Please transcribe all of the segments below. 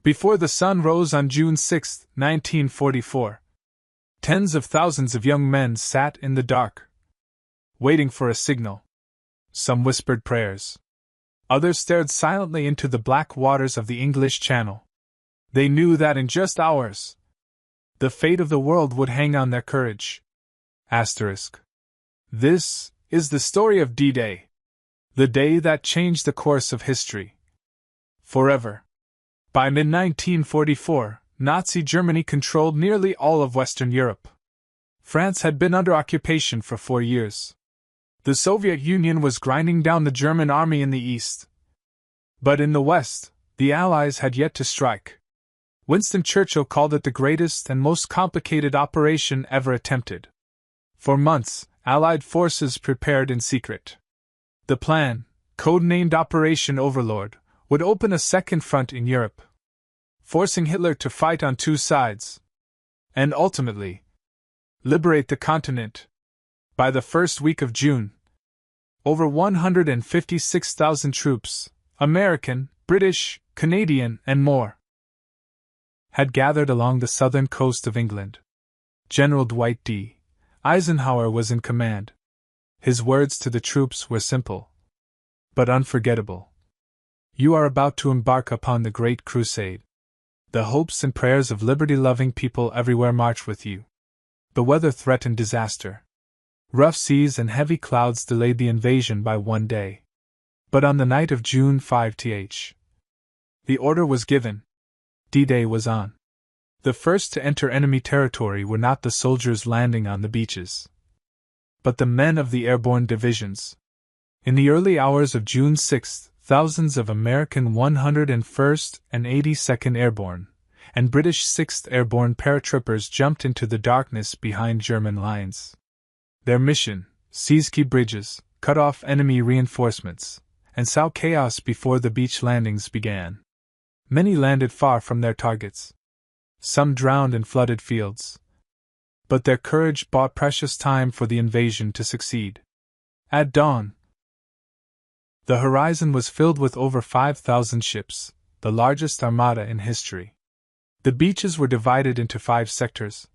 Before the sun rose on June 6, 1944, tens of thousands of young men sat in the dark, waiting for a signal. Some whispered prayers. Others stared silently into the black waters of the English Channel. They knew that in just hours, the fate of the world would hang on their courage. This is the story of D-Day, the day that changed the course of history forever. By mid-1944, Nazi Germany controlled nearly all of Western Europe. France had been under occupation for 4 years. The Soviet Union was grinding down the German army in the east. But in the west, the Allies had yet to strike. Winston Churchill called it the greatest and most complicated operation ever attempted. For months, Allied forces prepared in secret. The plan, codenamed Operation Overlord, would open a second front in Europe, forcing Hitler to fight on two sides, and ultimately liberate the continent. By the first week of June, over 156,000 troops, American, British, Canadian, and more, had gathered along the southern coast of England. General Dwight D. Eisenhower was in command. His words to the troops were simple, but unforgettable. You are about to embark upon the Great Crusade. The hopes and prayers of liberty-loving people everywhere march with you. The weather threatened disaster. Rough seas and heavy clouds delayed the invasion by 1 day. But on the night of June 5, the order was given. D-Day was on. The first to enter enemy territory were not the soldiers landing on the beaches, but the men of the airborne divisions. In the early hours of June 6, thousands of American 101st and 82nd Airborne and British 6th Airborne Paratroopers jumped into the darkness behind German lines. Their mission: seize key bridges, cut off enemy reinforcements, and sow chaos before the beach landings began. Many landed far from their targets. Some drowned in flooded fields. But their courage bought precious time for the invasion to succeed. At dawn, the horizon was filled with over 5,000 ships, the largest armada in history. The beaches were divided into 5 sectors: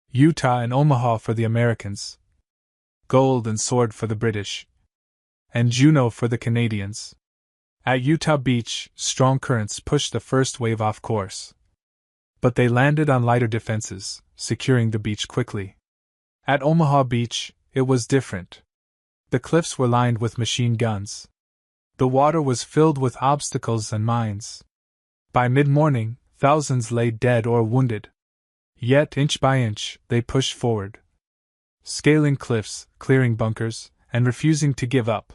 Utah and Omaha for the Americans, Gold and Sword for the British, and Juno for the Canadians. At Utah Beach, strong currents pushed the first wave off course, but they landed on lighter defenses, securing the beach quickly. At Omaha Beach, it was different. The cliffs were lined with machine guns. The water was filled with obstacles and mines. By mid-morning, thousands lay dead or wounded. Yet inch by inch, they pushed forward, scaling cliffs, clearing bunkers, and refusing to give up.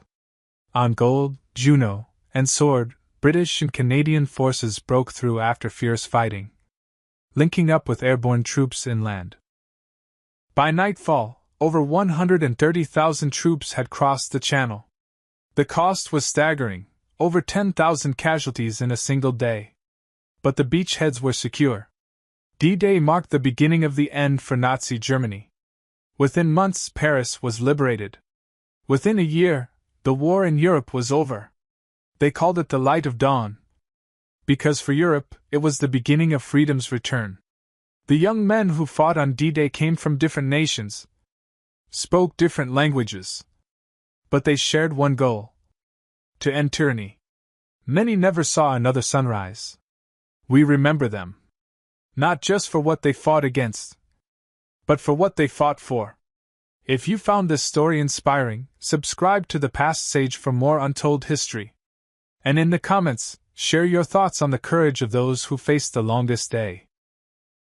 On Gold, Juno, and Sword, British and Canadian forces broke through after fierce fighting, linking up with airborne troops inland. By nightfall, over 130,000 troops had crossed the Channel. The cost was staggering, over 10,000 casualties in a single day. But the beachheads were secure. D-Day marked the beginning of the end for Nazi Germany. Within months, Paris was liberated. Within a year, the war in Europe was over. They called it the light of dawn, because for Europe, it was the beginning of freedom's return. The young men who fought on D-Day came from different nations, spoke different languages, but they shared one goal: to end tyranny. Many never saw another sunrise. We remember them, not just for what they fought against, but for what they fought for. If you found this story inspiring, subscribe to ThePastSage for more untold history. And in the comments, share your thoughts on the courage of those who faced the longest day.